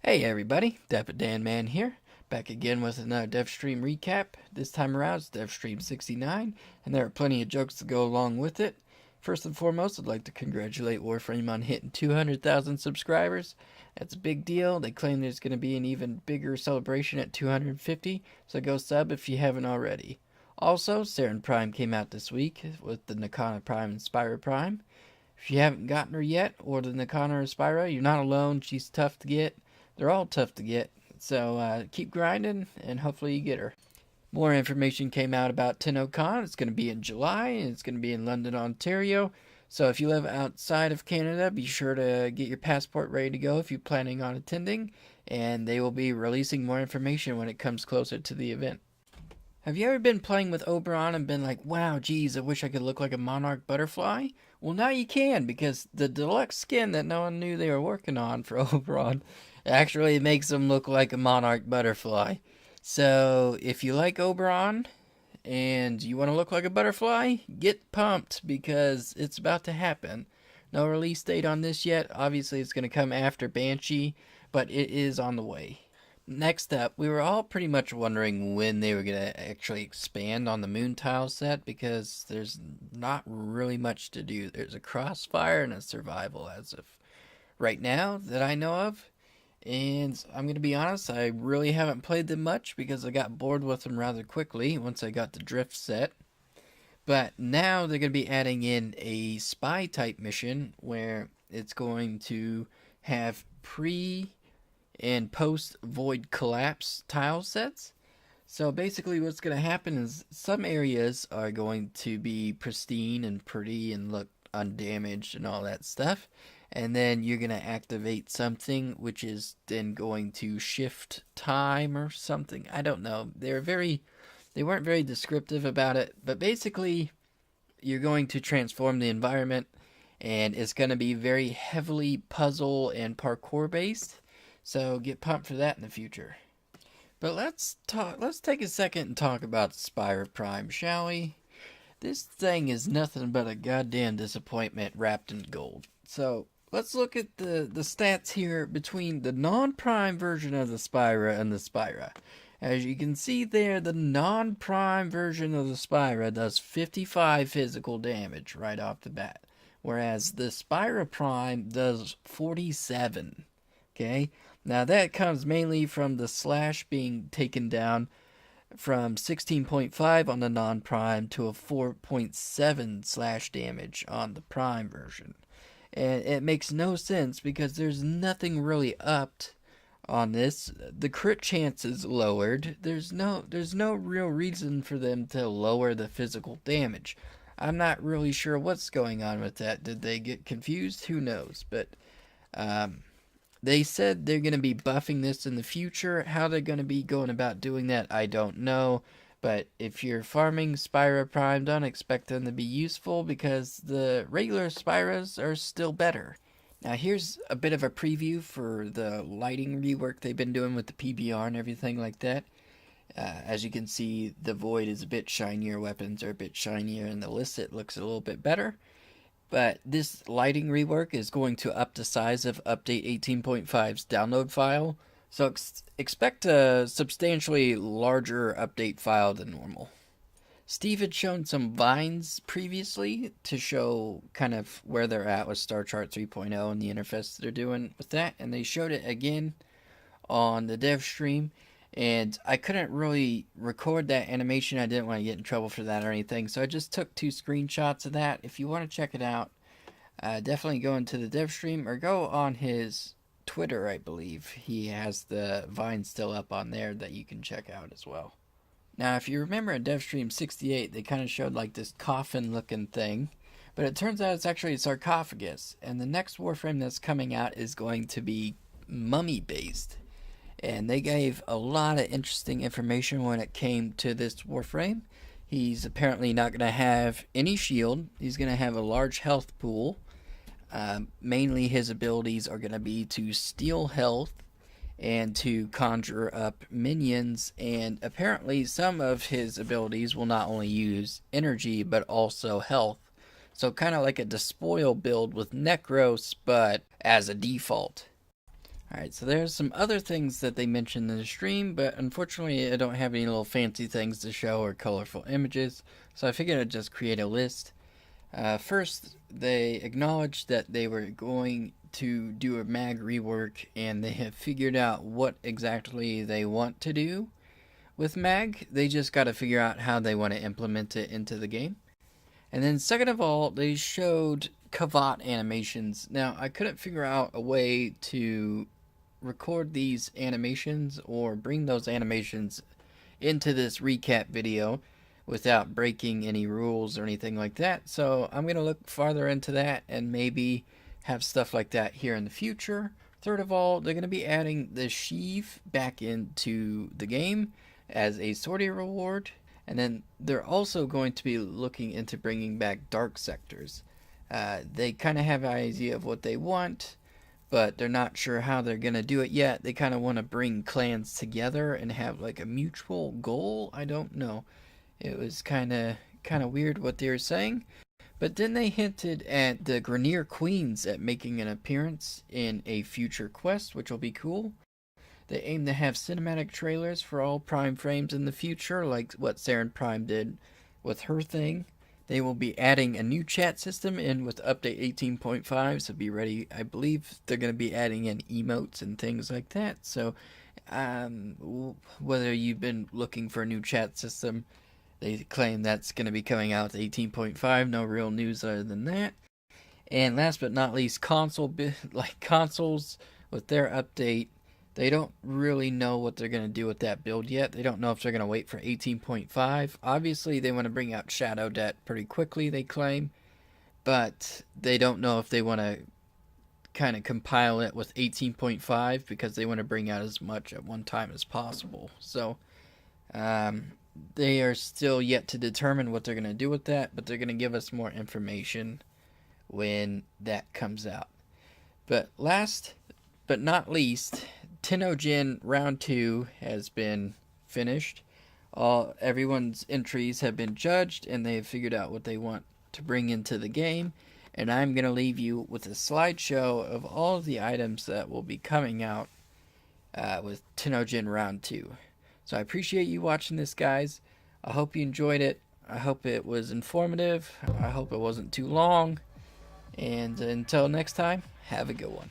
Hey everybody, Dapper Dan Man here, back again with another Devstream recap. This time around it's Devstream 69, and there are plenty of jokes to go along with it. First and foremost, I'd like to congratulate Warframe on hitting 200,000 subscribers. That's a big deal. They claim there's going to be an even bigger celebration at 250, so go sub if you haven't already. Also, Spira Prime came out this week with the Nakana Prime and Spira Prime. If you haven't gotten her yet, or the Nakana or Spira, you're not alone. She's tough to get. They're all tough to get, so keep grinding and hopefully you get her. More information came out about TennoCon. It's going to be in July and it's going to be in London, Ontario. So if you live outside of Canada, be sure to get your passport ready to go if you're planning on attending, and they will be releasing more information when it comes closer to the event. Have you ever been playing with Oberon and been like, wow, geez, I wish I could look like a monarch butterfly? Well, now you can, because the deluxe skin that no one knew they were working on for Oberon actually makes him look like a monarch butterfly. So, if you like Oberon and you want to look like a butterfly, get pumped because it's about to happen. No release date on this yet. Obviously, it's going to come after Banshee, but it is on the way. Next up, we were all pretty much wondering when they were going to actually expand on the moon tile set because there's not really much to do. There's a crossfire and a survival as of right now that I know of. And I'm going to be honest, I really haven't played them much because I got bored with them rather quickly once I got the drift set. But now they're going to be adding in a spy type mission where it's going to have pre and post void collapse tile sets. So basically what's going to happen is some areas are going to be pristine and pretty and look undamaged and all that stuff. And then you're going to activate something which is then going to shift time or something. I don't know. They weren't very descriptive about it, but basically you're going to transform the environment and it's going to be very heavily puzzle and parkour based. So get pumped for that in the future. But let's take a second and talk about Spira Prime, shall we? This thing is nothing but a goddamn disappointment wrapped in gold. So let's look at the stats here between the non-prime version of the Spira and the Spira. As you can see there, the non-prime version of the Spira does 55 physical damage right off the bat, whereas the Spira Prime does 47. Okay? Now that comes mainly from the slash being taken down from 16.5 on the non-prime to a 4.7 slash damage on the prime version. And it makes no sense because there's nothing really upped on this. The crit chance is lowered. There's no real reason for them to lower the physical damage. I'm not really sure what's going on with that. Did they get confused? Who knows? But they said they're going to be buffing this in the future. How they're going to be going about doing that, I don't know. But if you're farming Spira Prime, don't expect them to be useful because the regular Spiras are still better. Now here's a bit of a preview for the lighting rework they've been doing with the PBR and everything like that. As you can see, the Void is a bit shinier, weapons are a bit shinier, and the Licit looks a little bit better. But this lighting rework is going to up the size of Update 18.5's download file, so expect a substantially larger update file than normal. Steve had shown some vines previously to show kind of where they're at with Star Chart 3.0 and the interface they're doing with that, and they showed it again on the dev stream. And I couldn't really record that animation. I didn't want to get in trouble for that or anything. So I just took 2 screenshots of that. If you want to check it out, definitely go into the dev stream or go on his Twitter, I believe. He has the Vine still up on there that you can check out as well. Now, if you remember in Devstream 68, they kind of showed like this coffin-looking thing. But it turns out it's actually a sarcophagus. And the next Warframe that's coming out is going to be mummy-based. And they gave a lot of interesting information when it came to this Warframe. He's apparently not going to have any shield. He's going to have a large health pool. Mainly his abilities are going to be to steal health and to conjure up minions. And apparently some of his abilities will not only use energy but also health. So kind of like a Despoil build with Necros, but as a default. Alright, so there's some other things that they mentioned in the stream, but unfortunately I don't have any little fancy things to show or colorful images, so I figured I'd just create a list. First, they acknowledged that they were going to do a mag rework, and they have figured out what exactly they want to do with mag. They just got to figure out how they want to implement it into the game. And then second of all, they showed cavat animations. Now, I couldn't figure out a way to record these animations or bring those animations into this recap video without breaking any rules or anything like that. So I'm going to look farther into that and maybe have stuff like that here in the future. Third of all, they're going to be adding the sheave back into the game as a sortie reward. And then they're also going to be looking into bringing back dark sectors. They kind of have an idea of what they want, but they're not sure how they're going to do it yet. They kind of want to bring clans together and have like a mutual goal. I don't know. It was kind of weird what they were saying. But then they hinted at the Grenier Queens at making an appearance in a future quest, which will be cool. They aim to have cinematic trailers for all Prime frames in the future, like what Saren Prime did with her thing. They will be adding a new chat system in with update 18.5, so be ready. I believe they're going to be adding in emotes and things like that. So whether you've been looking for a new chat system, they claim that's going to be coming out with 18.5. No real news other than that. And last but not least, consoles with their update. They don't really know what they're going to do with that build yet. They don't know if they're going to wait for 18.5. Obviously, they want to bring out Shadow Debt pretty quickly, they claim. But they don't know if they want to kind of compile it with 18.5 because they want to bring out as much at one time as possible. So, they are still yet to determine what they're going to do with that, but they're going to give us more information when that comes out. But last but not least, Tennogen Round 2 has been finished. Everyone's entries have been judged, and they have figured out what they want to bring into the game. And I'm going to leave you with a slideshow of all of the items that will be coming out with Tennogen Round 2. So I appreciate you watching this, guys. I hope you enjoyed it. I hope it was informative. I hope it wasn't too long. And until next time, have a good one.